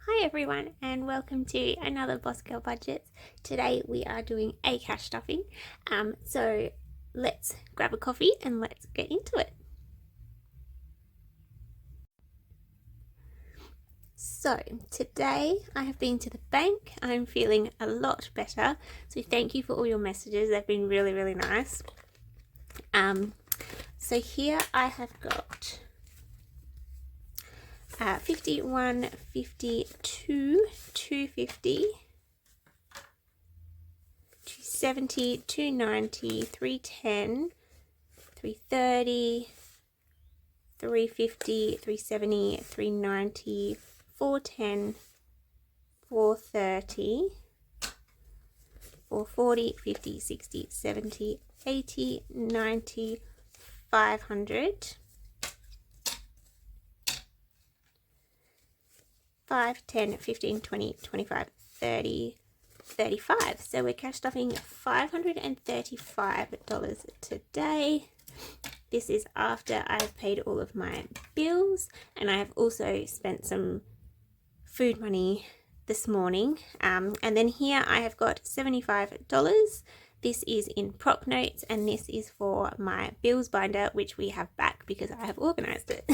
Hi everyone, and welcome to another Boss Girl Budgets. Today we are doing a cash stuffing. So let's grab a coffee and let's get into it. So today I have been to the bank. I'm feeling a lot better. So thank you for all your messages. They've been really, really nice. So here I have got 51, 52, 250, 270, 290, 310, 330, 350, 370, 390, 410, 430, 440, 50, 60, 70, 80, 90, 500, 5, 10, 15, 20, 25, 30, 35. So we're cash stuffing $535 today. This is after I've paid all of my bills, and I have also spent some food money this morning. And then here I have got $75. This is in proc notes, and this is for my bills binder, which we have back because I have organized it.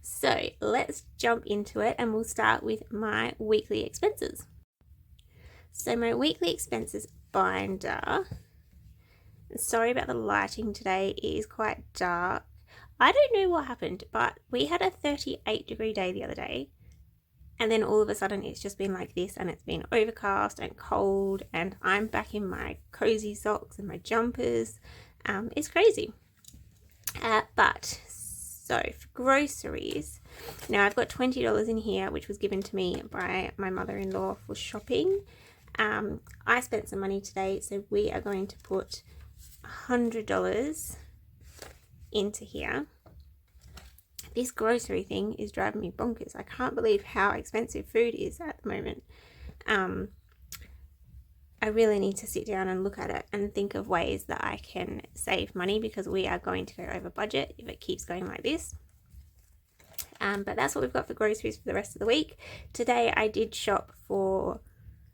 So let's jump into it, and we'll start with my weekly expenses. So my weekly expenses binder, sorry about the lighting today, it is quite dark. I don't know what happened, but we had a 38-degree day the other day, and then all of a sudden it's just been like this, and it's been overcast and cold, and I'm back in my cozy socks and my jumpers. It's crazy. So for groceries, now I've got $20 in here, which was given to me by my mother-in-law for shopping. I spent some money today, so we are going to put $100 into here. This grocery thing is driving me bonkers. I can't believe how expensive food is at the moment. I really need to sit down and look at it and think of ways that I can save money, because we are going to go over budget if it keeps going like this. But that's what we've got for groceries for the rest of the week. Today I did shop for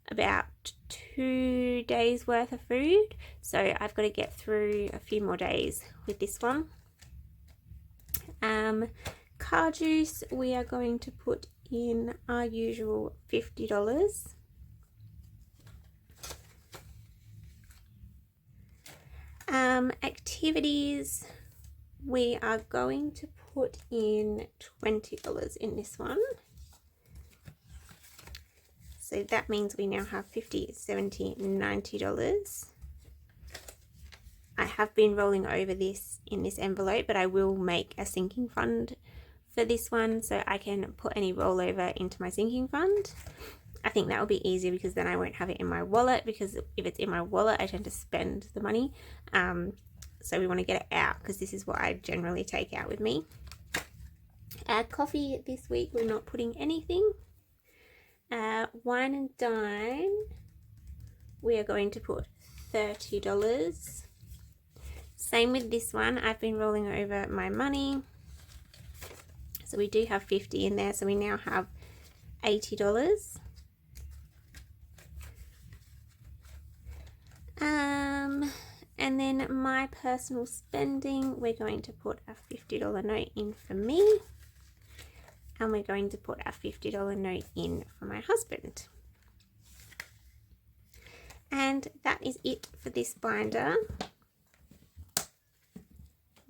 about 2 days worth of food, so I've got to get through a few more days with this one. Car juice, we are going to put in our usual $50. Activities, we are going to put in $20 in this one. So that means we now have $50, $70, $90. I have been rolling over this in this envelope, but I will make a sinking fund for this one so I can put any rollover into my sinking fund. I think that will be easier because then I won't have it in my wallet, because if it's in my wallet I tend to spend the money. So we want to get it out, because this is what I generally take out with me. Coffee this week we're not putting anything. Wine and dine, we are going to put $30. Same with this one, I've been rolling over my money. So we do have 50 in there, so we now have $80. And then my personal spending, we're going to put a $50 note in for me, and we're going to put a $50 note in for my husband. And that is it for this binder.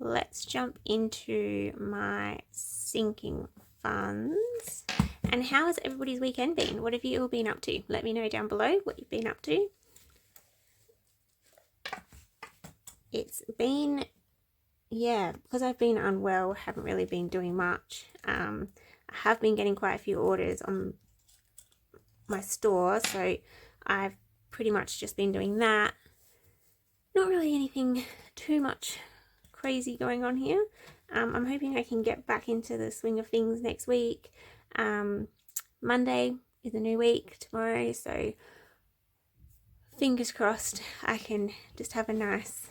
Let's jump into my sinking funds. And how has everybody's weekend been? What have you all been up to? Let me know down below what you've been up to. It's been, because I've been unwell, haven't really been doing much. I have been getting quite a few orders on my store, so I've pretty much just been doing that. Not really anything too much crazy going on here. I'm hoping I can get back into the swing of things next week. Monday is a new week tomorrow, so fingers crossed I can just have a nice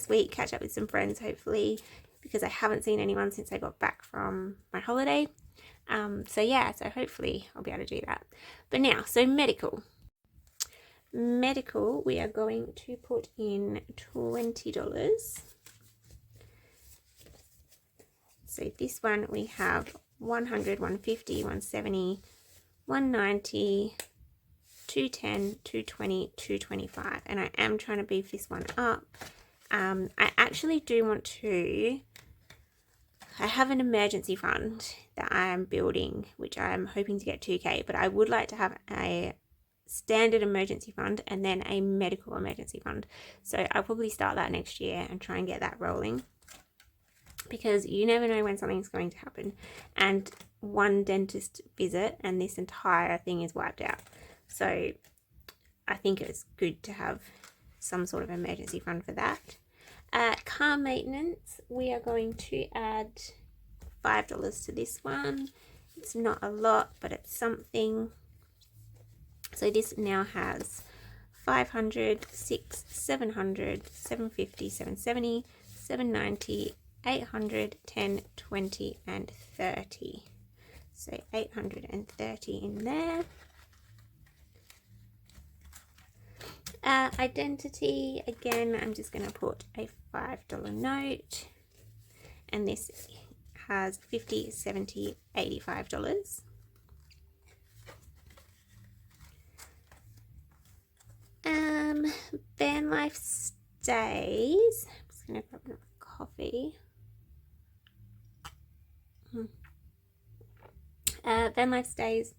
week, catch up with some friends, hopefully because I haven't seen anyone since I got back from my holiday. So yeah, so hopefully I'll be able to do that. But now, so medical, we are going to put in $20. So this one we have 100, 150, 170, 190, 210, 220, 225, and I am trying to beef this one up. I actually do want to, I have an emergency fund that I am building, which I'm hoping to get 2K, but I would like to have a standard emergency fund and then a medical emergency fund. So I'll probably start that next year and try and get that rolling, because you never know when something's going to happen, and one dentist visit and this entire thing is wiped out. So I think it's good to have some sort of emergency fund for that. Car maintenance, we are going to add $5 to this one. It's not a lot, but it's something. So this now has 500, 600, 700, 750, 770, 790, 800, 10, 20, and 30. So 830 in there. Identity, again, I'm just going to put a $5 note, and this has $50, $70, $85. Van Life Stays, I'm just going to grab another coffee. Van Life Stays,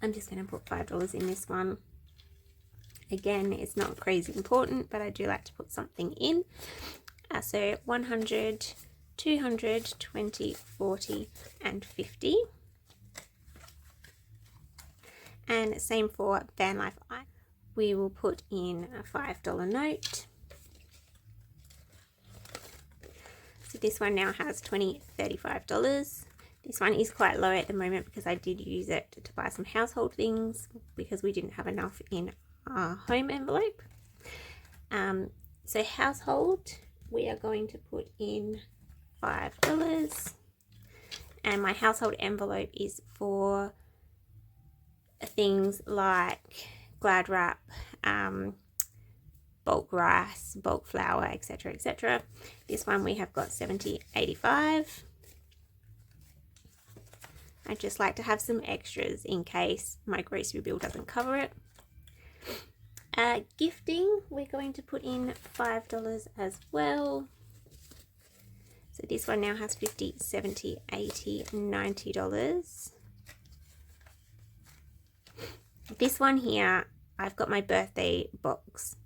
I'm just going to put $5 in this one. Again, it's not crazy important, but I do like to put something in. So 100, 200, 20, 40, and 50. And same for Van Life I. We will put in a $5 note. So this one now has $20, $35. This one is quite low at the moment because I did use it to buy some household things because we didn't have enough in our home envelope. So household, we are going to put in $5, and my household envelope is for things like Glad wrap, bulk rice, bulk flour, etc, etc. This one we have got 70, 85. I just like to have some extras in case my grocery bill doesn't cover it. Gifting, we're going to put in $5 as well. So this one now has $50, $70, $80, $90. This one here, I've got my birthday box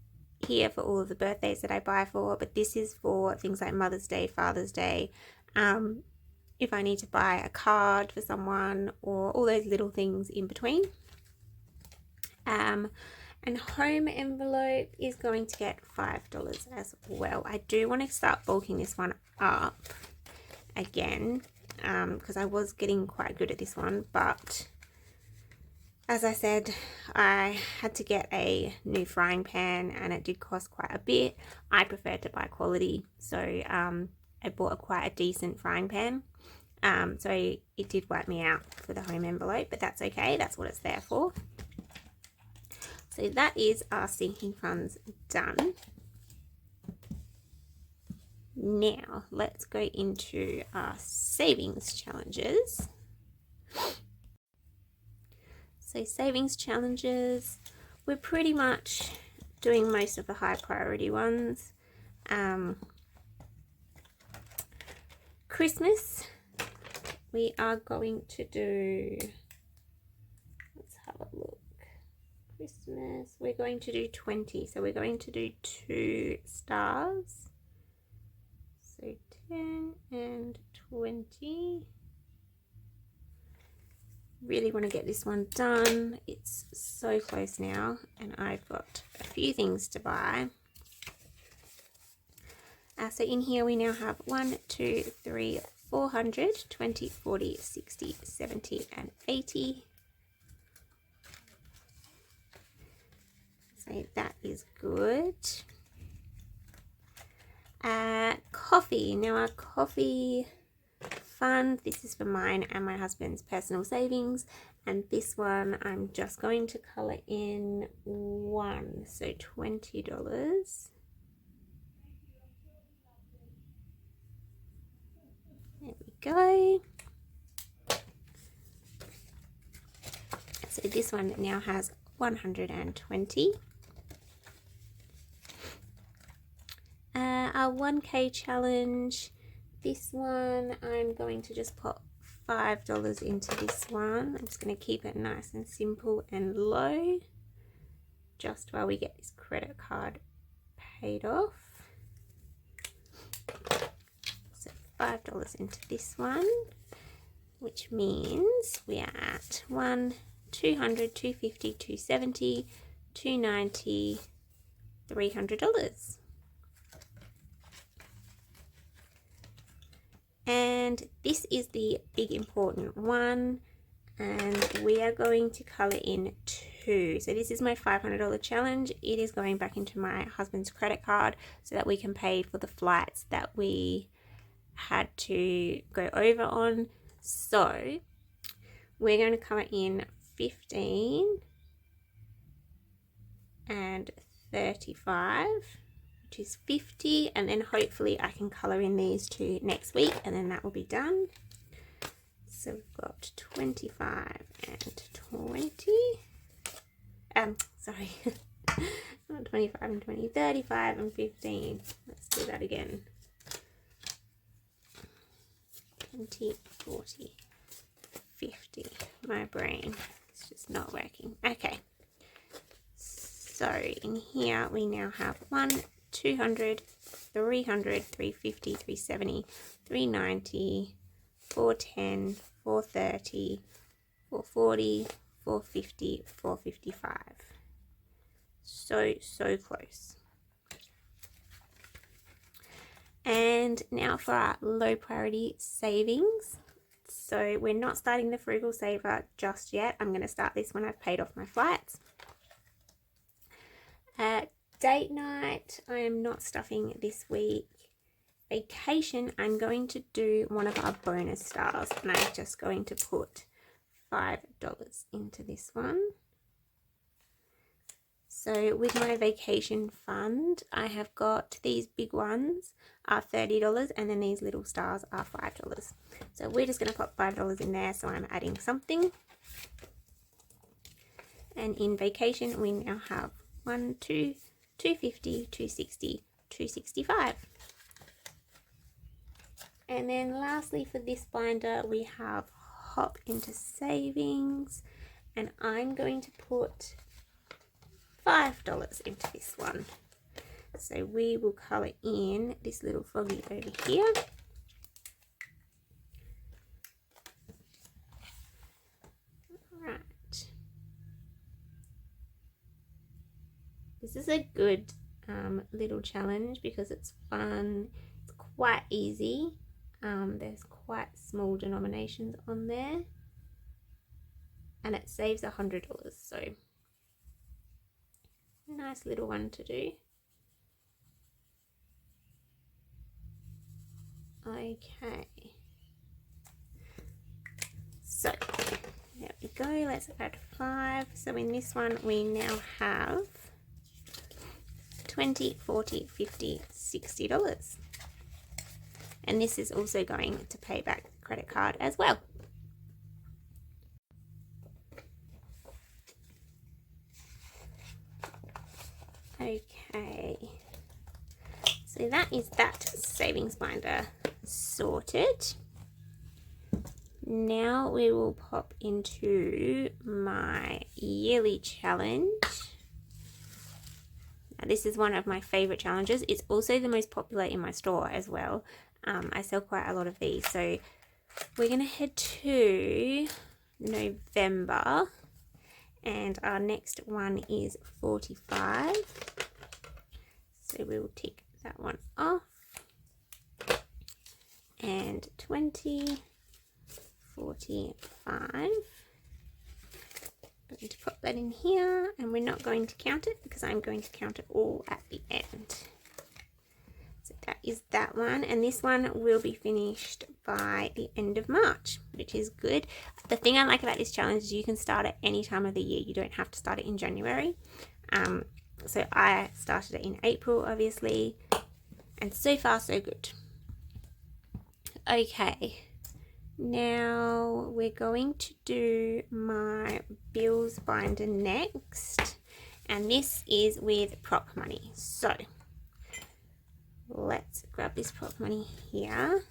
here for all of the birthdays that I buy for, but this is for things like Mother's Day, Father's Day, if I need to buy a card for someone, or all those little things in between. And home envelope is going to get $5 as well. I do want to start bulking this one up again, because I was getting quite good at this one, but as I said, I had to get a new frying pan and it did cost quite a bit. I prefer to buy quality, so I bought quite a decent frying pan. So it did wipe me out for the home envelope, but that's okay. That's what it's there for. So that is our sinking funds done. Now let's go into our savings challenges. So savings challenges, we're pretty much doing most of the high priority ones. Christmas, we are going to do, let's have a look. Christmas, we're going to do 20. So we're going to do 2 stars. So 10 and 20. Really want to get this one done. It's so close now, and I've got a few things to buy. So in here we now have 1, 2, 3, 400, 20, 40, 60, 70, and 80. So that is good. Coffee. Now our coffee fund, this is for mine and my husband's personal savings, and this one I'm just going to colour in one, so $20. There we go. So this one now has 120. Our 1K challenge, this one I'm going to just put $5 into this one. I'm just going to keep it nice and simple and low just while we get this credit card paid off. So $5 into this one, which means we are at $200, $250, $270, $290, $300. And this is the big important one, and we are going to colour in 2. So this is my $500 challenge. It is going back into my husband's credit card so that we can pay for the flights that we had to go over on. So we're going to colour in 15 and 35. Which is 50, and then hopefully I can colour in these two next week, and then that will be done. So we've got 25 and 20. Sorry, not 25 and 20, 35 and 15. Let's do that again. 20, 40, 50. My brain is just not working. Okay. So in here we now have 200, 300, 350, 370, 390, 410, 430, 440, 450, 455. So close. And now for our low priority savings. So we're not starting the frugal saver just yet. I'm going to start this when I've paid off my flights. Date night, I am not stuffing this week. Vacation, I'm going to do one of our bonus stars, and I'm just going to put $5 into this one. So with my vacation fund, I have got these big ones are $30, and then these little stars are $5. So we're just going to put $5 in there, so I'm adding something. And in vacation, we now have 250, 260, 265. And then lastly for this binder we have hop into savings, and I'm going to put $5 into this one. So we will colour in this little froggy over here. This is a good little challenge because it's fun, it's quite easy, there's quite small denominations on there, and it saves $100, so nice little one to do. Okay, so there we go, let's add 5. So in this one we now have $20, $40, $50, $60. And this is also going to pay back the credit card as well. Okay, so that is that savings binder sorted. Now we will pop into my yearly challenge. Now, this is one of my favorite challenges. It's also the most popular in my store as well. I sell quite a lot of these. So we're going to head to November, and our next one is 45. So we will tick that one off. And 20, 45. I'm going to put that in here, and we're not going to count it because I'm going to count it all at the end. So that is that one, and this one will be finished by the end of March, which is good. The thing I like about this challenge is you can start at any time of the year. You don't have to start it in January. So I started it in April, obviously, and so far so good. Okay, now we're going to do my bills binder next, and this is with prop money. So let's grab this prop money here,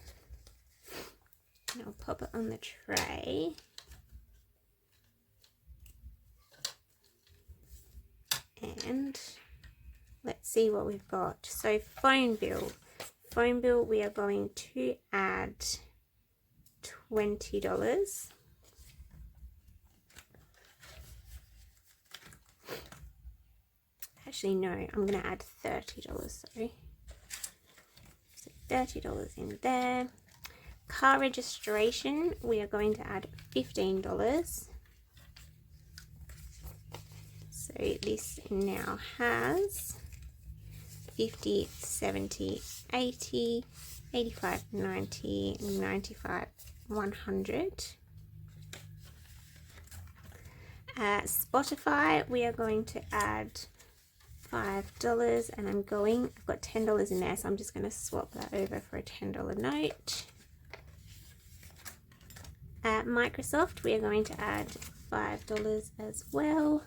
and I'll pop it on the tray. And let's see what we've got. So phone bill, we are going to add $20. Actually, no, I'm going to add $30, sorry. So $30 in there. Car registration, we are going to add $15. So this now has 50, 70, 80, 85, 90, 95, 100. Spotify, we are going to add $5, and I've got $10 in there, so I'm just going to swap that over for a $10 note. Microsoft, we are going to add $5 as well.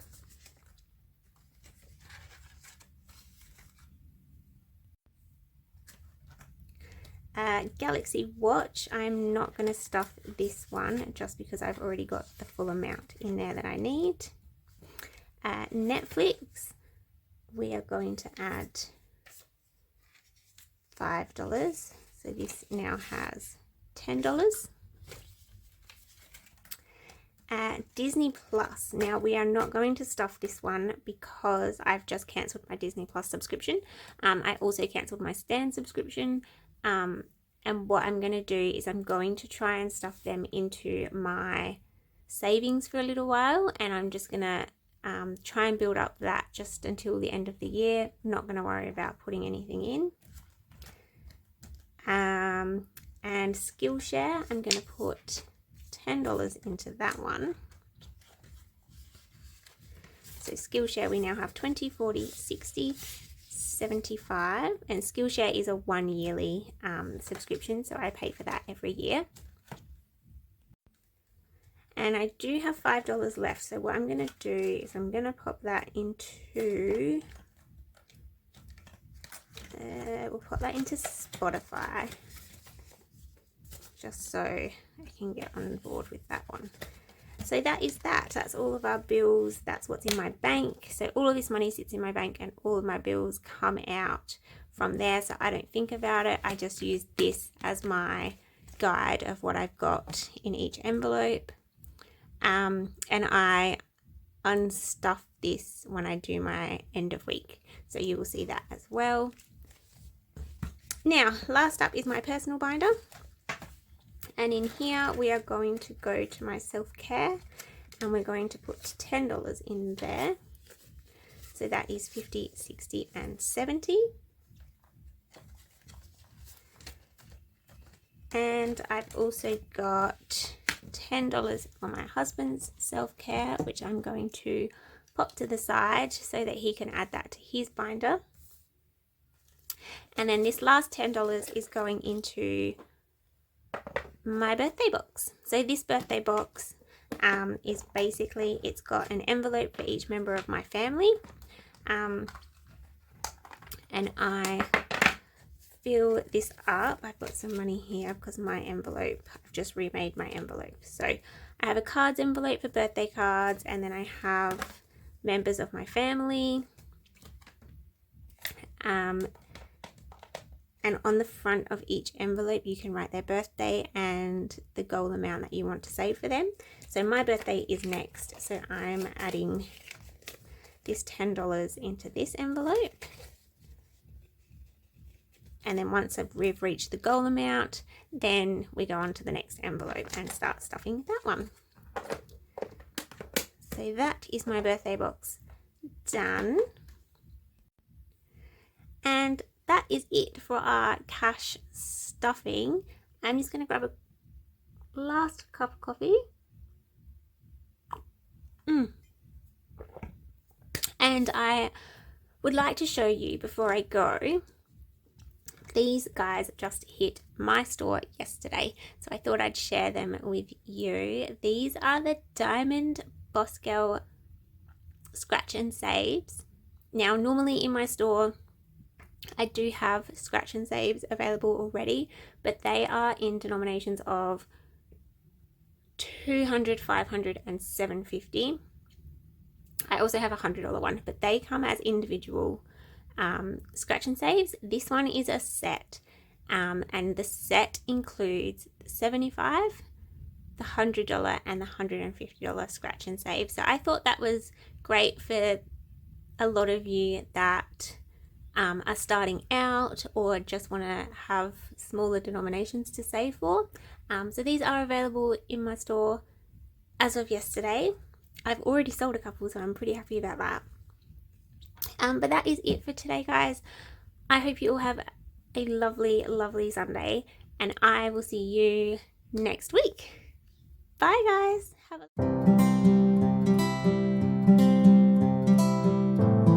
Galaxy Watch, I'm not going to stuff this one just because I've already got the full amount in there that I need. Netflix, we are going to add $5, so this now has $10. Disney Plus, now we are not going to stuff this one because I've just cancelled my Disney Plus subscription. I also cancelled my Stan subscription. And what I'm going to do is I'm going to try and stuff them into my savings for a little while, and I'm just going to try and build up that just until the end of the year. I'm not going to worry about putting anything in. And Skillshare, I'm going to put $10 into that one. So Skillshare, we now have 20, 40, 60, 75, and Skillshare is a 1 yearly subscription, so I pay for that every year. And I do have $5 left, so what I'm going to do is I'm going to pop that into we'll put that into Spotify, just so I can get on board with that one. So that is that. That's all of our bills. That's what's in my bank. So all of this money sits in my bank, and all of my bills come out from there. So I don't think about it. I just use this as my guide of what I've got in each envelope. And I unstuff this when I do my end of week. So you will see that as well. Now, last up is my personal binder. And in here, we are going to go to my self-care, and we're going to put $10 in there. So that is 50, 60, and 70. And I've also got $10 for my husband's self-care, which I'm going to pop to the side so that he can add that to his binder. And then this last $10 is going into my birthday box. So this birthday box is basically, it's got an envelope for each member of my family, and I fill this up. I've got some money here because my envelope, I've just remade my envelope. So I have a cards envelope for birthday cards, and then I have members of my family, and on the front of each envelope you can write their birthday and the goal amount that you want to save for them. So my birthday is next, so I'm adding this $10 into this envelope, and then once we've reached the goal amount, then we go on to the next envelope and start stuffing that one. So that is my birthday box done. And that is it for our cash stuffing. I'm just going to grab a last cup of coffee. And I would like to show you before I go, these guys just hit my store yesterday, so I thought I'd share them with you. These are the Diamond Boss Girl Scratch and Saves. Now, normally in my store, I do have scratch and saves available already, but they are in denominations of 200, 500, and 750. I also have a $100 one, but they come as individual scratch and saves. This one is a set, and the set includes the $75, the $100, and the $150 scratch and save. So I thought that was great for a lot of you that are starting out or just want to have smaller denominations to save for. So these are available in my store as of yesterday. I've already sold a couple, so I'm pretty happy about that. But that is it for today, guys. I hope you all have a lovely, lovely Sunday, and I will see you next week. Bye, guys. Have a